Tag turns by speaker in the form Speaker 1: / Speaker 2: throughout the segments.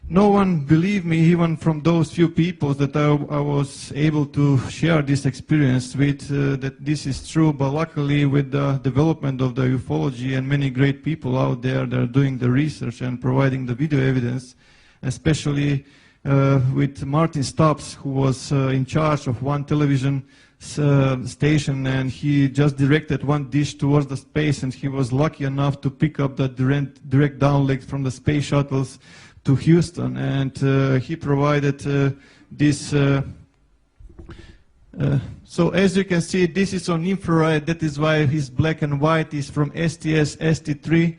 Speaker 1: No one believed me, even from those few people that I was able to share this experience with, that this is true. But luckily, with the development of the ufology and many great people out there that are doing the research and providing the video evidence, especially with Martin Stubbs, who was in charge of one television station, and he just directed one dish towards the space, and he was lucky enough to pick up the direct downlink from the space shuttles to Houston, and he provided this. So as you can see, this is on infrared. That is why his black and white is from STS-63,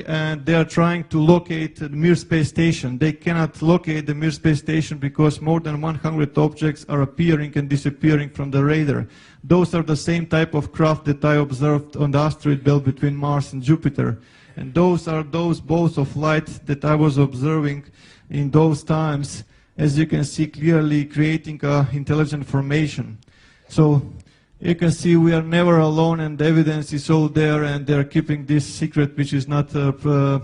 Speaker 1: and they are trying to locate the Mir space station. They cannot locate the Mir space station because more than 100 objects are appearing and disappearing from the radar. Those are the same type of craft that I observed on the asteroid belt between Mars and Jupiter. And those are those balls of light that I was observing in those times, as you can see clearly, creating intelligent formation. So you can see we are never alone, and the evidence is all there, and they're keeping this secret, which is not the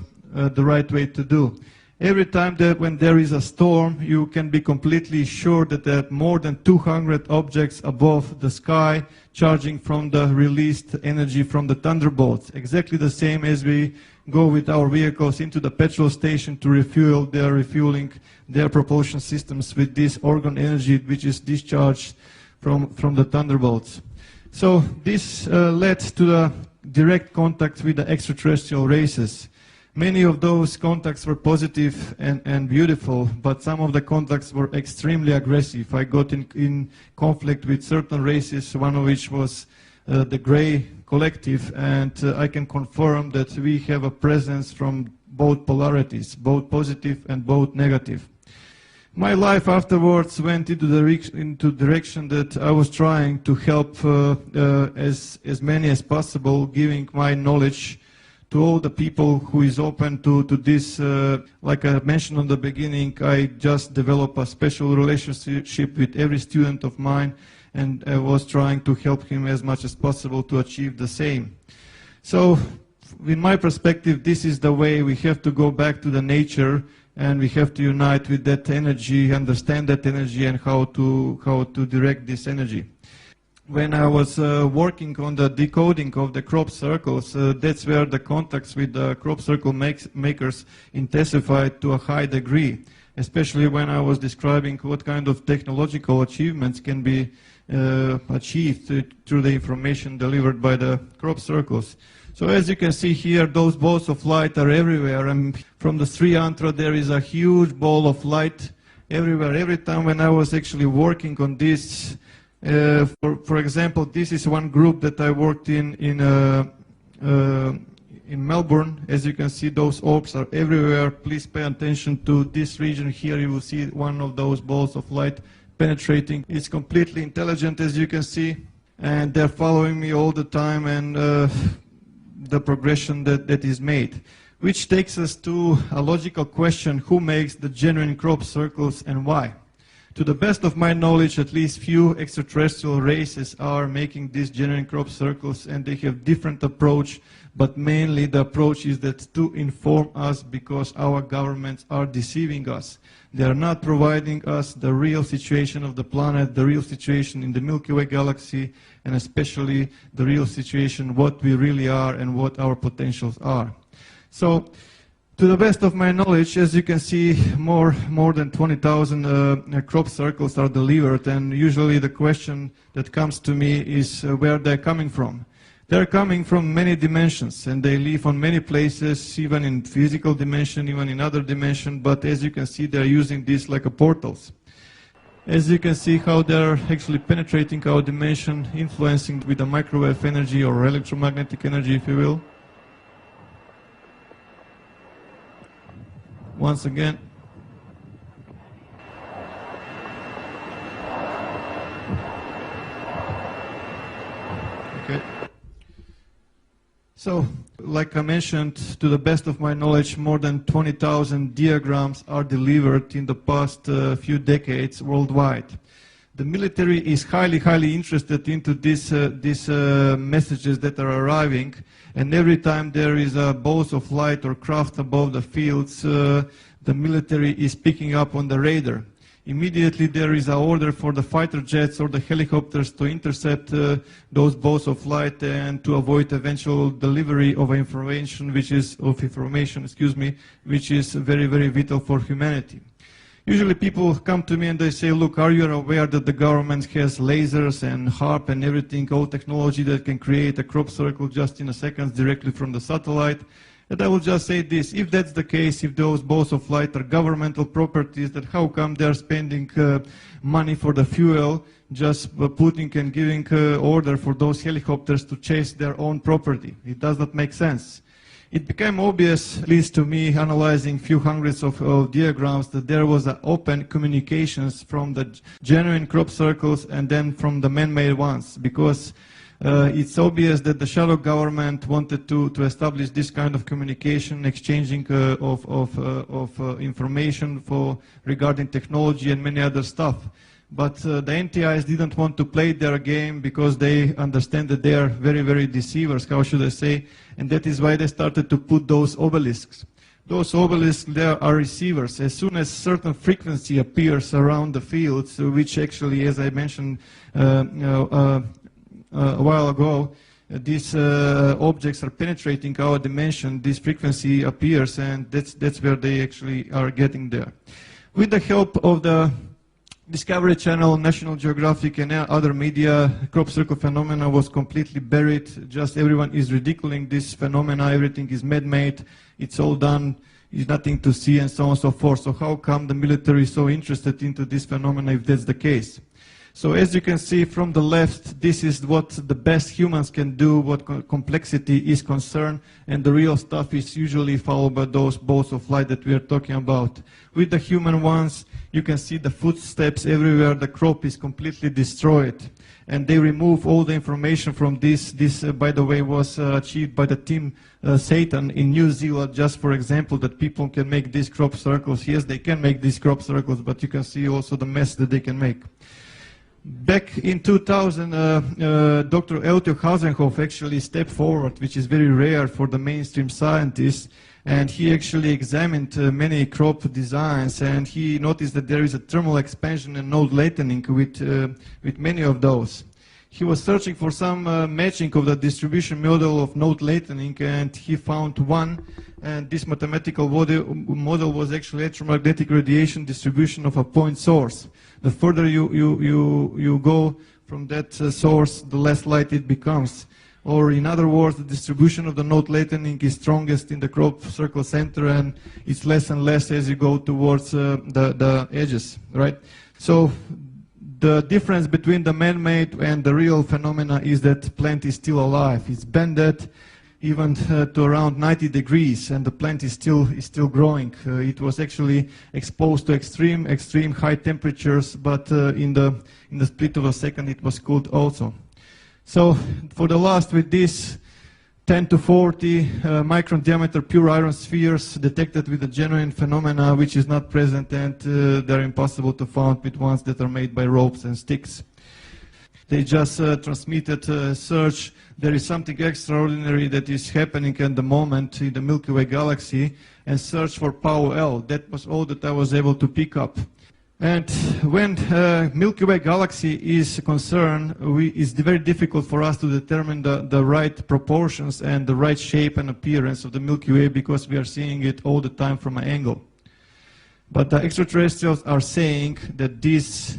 Speaker 1: right way to do. Every time that when there is a storm, you can be completely sure that there are more than 200 objects above the sky charging from the released energy from the thunderbolts. Exactly the same as we go with our vehicles into the petrol station to refuel. They are refueling their propulsion systems with this organ energy which is discharged from the thunderbolts. So this led to the direct contact with the extraterrestrial races. Many of those contacts were positive and beautiful, but some of the contacts were extremely aggressive. I got in conflict with certain races, one of which was the Gray Collective, and I can confirm that we have a presence from both polarities, both positive and both negative. My life afterwards went into the direction that I was trying to help as many as possible, giving my knowledge to all the people who is open to this. Like I mentioned in the beginning, I just developed a special relationship with every student of mine, and I was trying to help him as much as possible to achieve the same. So, in my perspective, this is the way. We have to go back to the nature, and we have to unite with that energy, understand that energy, and how to direct this energy. When I was working on the decoding of the crop circles, that's where the contacts with the crop circle makers intensified to a high degree, especially when I was describing what kind of technological achievements can be achieved through the information delivered by the crop circles. So as you can see here, those balls of light are everywhere, and from the Sri Yantra there is a huge ball of light everywhere. Every time when I was actually working on this, for example, this is one group that I worked in Melbourne. As you can see, those orbs are everywhere. Please pay attention to this region here. You will see one of those balls of light penetrating. It's completely intelligent, as you can see, and they're following me all the time, and the progression that is made. Which takes us to a logical question: who makes the genuine crop circles and why? To the best of my knowledge, at least few extraterrestrial races are making these genuine crop circles, and they have different approach, but mainly the approach is that to inform us, because our governments are deceiving us. They are not providing us the real situation of the planet, the real situation in the Milky Way galaxy, and especially the real situation, what we really are and what our potentials are. So, to the best of my knowledge, as you can see, more than 20,000 crop circles are delivered, and usually the question that comes to me is where they're coming from. They're coming from many dimensions, and they live on many places, even in physical dimension, even in other dimension, but as you can see, they're using these like a portals. As you can see how they're actually penetrating our dimension, influencing with the microwave energy or electromagnetic energy, if you will. Once again. Okay. So, like I mentioned, to the best of my knowledge, more than 20,000 diagrams are delivered in the past few decades worldwide. The military is highly interested into these messages that are arriving, and every time there is a bolt of light or craft above the fields, the military is picking up on the radar. Immediately there is an order for the fighter jets or the helicopters to intercept those bolts of light and to avoid eventual delivery of information, which is very vital for humanity. Usually people come to me and they say, look, are you aware that the government has lasers and HARP and everything, all technology that can create a crop circle just in a second directly from the satellite? And I will just say this, if that's the case, if those balls of light are governmental properties, then how come they're spending money for the fuel, just putting and giving order for those helicopters to chase their own property? It does not make sense. It became obvious, at least to me, analyzing few hundreds of diagrams, that there was an open communications from the genuine crop circles and then from the man-made ones, because it's obvious that the shadow government wanted to establish this kind of communication, exchanging of information regarding technology and many other stuff. But the NTIs didn't want to play their game because they understand that they are very deceivers, how should I say, and that is why they started to put those obelisks. Those obelisks, there are receivers. As soon as certain frequency appears around the fields, which actually, as I mentioned a while ago, these objects are penetrating our dimension, this frequency appears, and that's where they actually are getting there. With the help of the Discovery Channel, National Geographic and other media, crop circle phenomena was completely buried. Just everyone is ridiculing this phenomena, everything is man-made, it's all done, it's nothing to see, and so on and so forth. So how come the military is so interested into this phenomena if that's the case? So as you can see from the left, this is what the best humans can do, what complexity is concerned, and the real stuff is usually followed by those bolts of light that we are talking about. With the human ones, you can see the footsteps everywhere, the crop is completely destroyed, and they remove all the information from this. This, by the way, was achieved by the team Satan in New Zealand, just for example, that people can make these crop circles. Yes, they can make these crop circles, but you can see also the mess that they can make. Back in 2000, Dr. Eltio Hasenhoff actually stepped forward, which is very rare for the mainstream scientists, and he actually examined many crop designs, and he noticed that there is a thermal expansion and node lengthening with many of those. He was searching for some matching of the distribution model of node lengthening, and he found one, and this mathematical model was actually electromagnetic radiation distribution of a point source. The further you go from that source, the less light it becomes. Or in other words, the distribution of the node lengthening is strongest in the crop circle center, and it's less and less as you go towards the edges, right? So the difference between the man-made and the real phenomena is that plant is still alive. It's bended even to around 90 degrees, and the plant is still growing. It was actually exposed to extreme high temperatures, but in the split of a second it was cooled also. So for the last, with this 10 to 40 micron diameter pure iron spheres detected with the genuine phenomena, which is not present, and they're impossible to find with ones that are made by ropes and sticks. They just transmitted search. There is something extraordinary that is happening at the moment in the Milky Way galaxy, and search for Power L. That was all that I was able to pick up. And when Milky Way galaxy is concerned, it's very difficult for us to determine the right proportions and the right shape and appearance of the Milky Way, because we are seeing it all the time from an angle. But the extraterrestrials are saying that this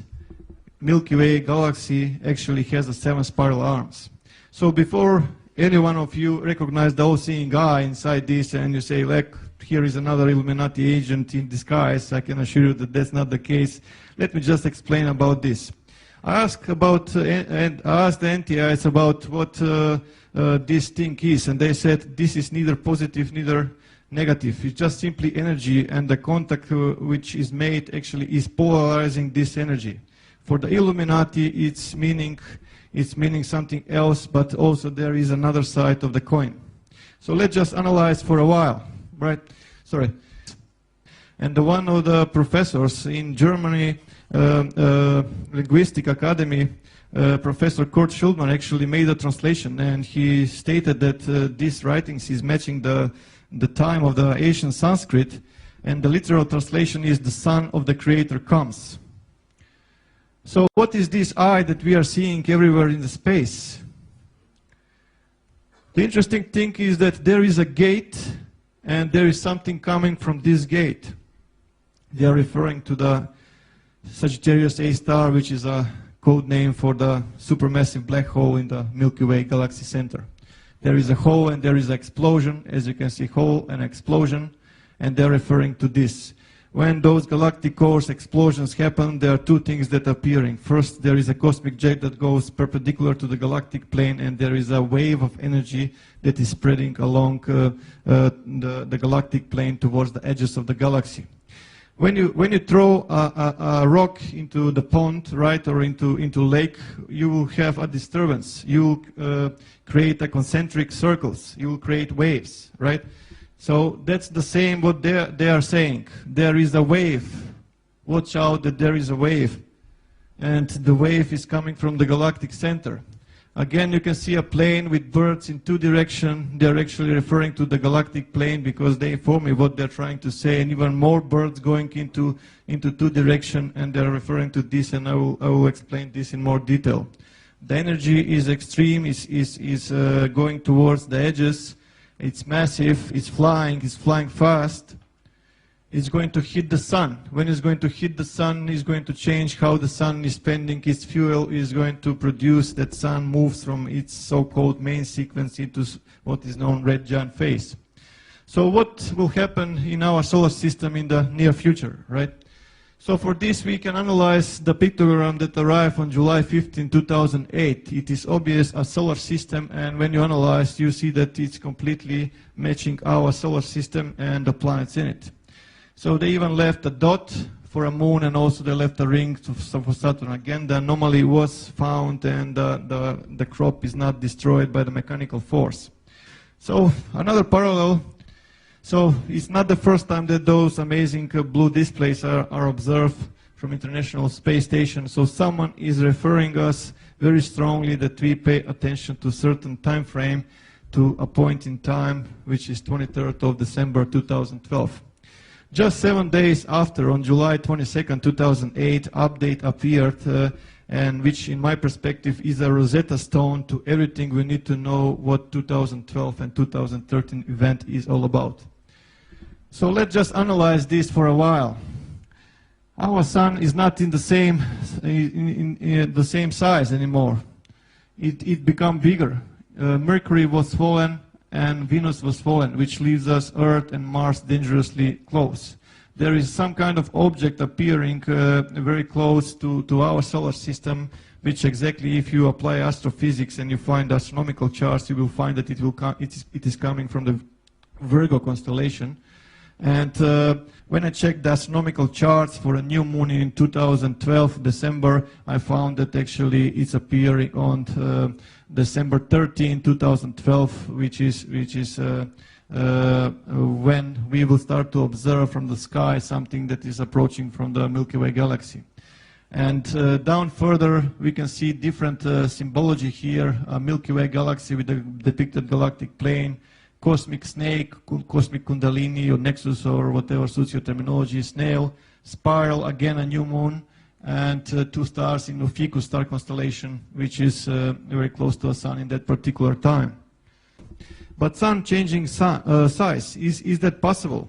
Speaker 1: Milky Way galaxy actually has 7 spiral arms. So before any one of you recognize the all-seeing eye inside this and you say, like, here is another Illuminati agent in disguise, I can assure you that that's not the case. Let me just explain about this. I asked the NTIs about what this thing is, and they said this is neither positive neither negative. It's just simply energy, and the contact which is made actually is polarizing this energy. For the Illuminati, it's meaning something else, but also there is another side of the coin. So let's just analyze for a while, right? Sorry. And one of the professors in Germany, Linguistic Academy, Professor Kurt Schulman actually made a translation, and he stated that these writings is matching the time of the ancient Sanskrit, and the literal translation is "the Son of the Creator comes." So what is this eye that we are seeing everywhere in the space? The interesting thing is that there is a gate, and there is something coming from this gate. They are referring to the Sagittarius A star, which is a code name for the supermassive black hole in the Milky Way galaxy center. There is a hole and there is an explosion. As you can see, hole and explosion, and they're referring to this. When those galactic cores explosions happen, there are two things that are appearing. First, there is a cosmic jet that goes perpendicular to the galactic plane, and there is a wave of energy that is spreading along the galactic plane towards the edges of the galaxy. When you throw a rock into the pond, right, or into lake, you will have a disturbance. You will create a concentric circles. You will create waves, right? So that's the same what they are saying. There is a wave. Watch out that there is a wave. And the wave is coming from the galactic center. Again, you can see a plane with birds in two directions. They're actually referring to the galactic plane because they inform me what they're trying to say. And even more birds going into two directions, and they're referring to this, and I will explain this in more detail. The energy is extreme, is going towards the edges. It's massive, it's flying fast. It's going to hit the sun. When it's going to hit the sun, it's going to change how the sun is spending its fuel. Is going to produce that sun moves from its so-called main sequence into what is known red giant phase. So what will happen in our solar system in the near future, right? So for this, we can analyze the pictogram that arrived on July 15, 2008. It is obvious a solar system, and when you analyze, you see that it's completely matching our solar system and the planets in it. So they even left a dot for a moon, and also they left a ring for Saturn. Again, the anomaly was found, and the crop is not destroyed by the mechanical force. So another parallel. So it's not the first time that those amazing blue displays are observed from International Space Station. So someone is referring us very strongly that we pay attention to a certain time frame, to a point in time, which is 23rd of December 2012. Just 7 days after, on July 22nd, 2008, update appeared, and which, in my perspective, is a Rosetta Stone to everything we need to know what 2012 and 2013 event is all about. So let's just analyze this for a while. Our sun is not in the same the same size anymore. It become bigger. Mercury was fallen and Venus was fallen, which leaves us Earth and Mars dangerously close. There is some kind of object appearing very close to our solar system, which exactly, if you apply astrophysics and you find astronomical charts, you will find that it is coming from the Virgo constellation. And when I checked the astronomical charts for a new moon in 2012, December, I found that actually it's appearing on December 13, 2012, which is when we will start to observe from the sky something that is approaching from the Milky Way galaxy. And down further, we can see different symbology here, a Milky Way galaxy with the depicted galactic plane, cosmic snake, cosmic kundalini or nexus or whatever suits your terminology, snail, spiral, again a new moon, and two stars in the Ficus star constellation, which is very close to the sun in that particular time. But sun changing size, is that possible?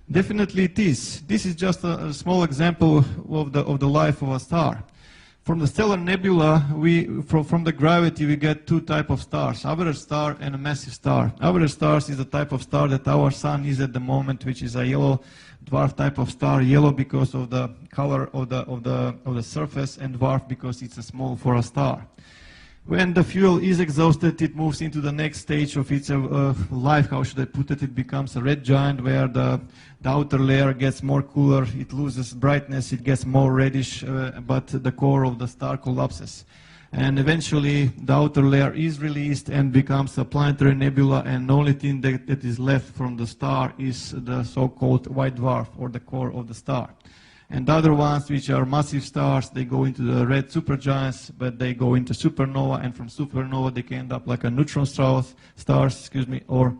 Speaker 1: Definitely it is. This is just a small example of the life of a star. From the stellar nebula, from the gravity, we get two types of stars, average star and a massive star. Average stars is the type of star that our sun is at the moment, which is a yellow dwarf type of star. Yellow because of the color of the surface, and dwarf because it's a small for a star. When the fuel is exhausted, it moves into the next stage of its life. How should I put it? It becomes a red giant, where the outer layer gets more cooler, it loses brightness, it gets more reddish, but the core of the star collapses. And eventually the outer layer is released and becomes a planetary nebula, and the only thing that is left from the star is the so-called white dwarf, or the core of the star. And the other ones, which are massive stars, they go into the red supergiants, but they go into supernova, and from supernova they can end up like a neutron stars, or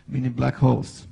Speaker 1: mini black holes.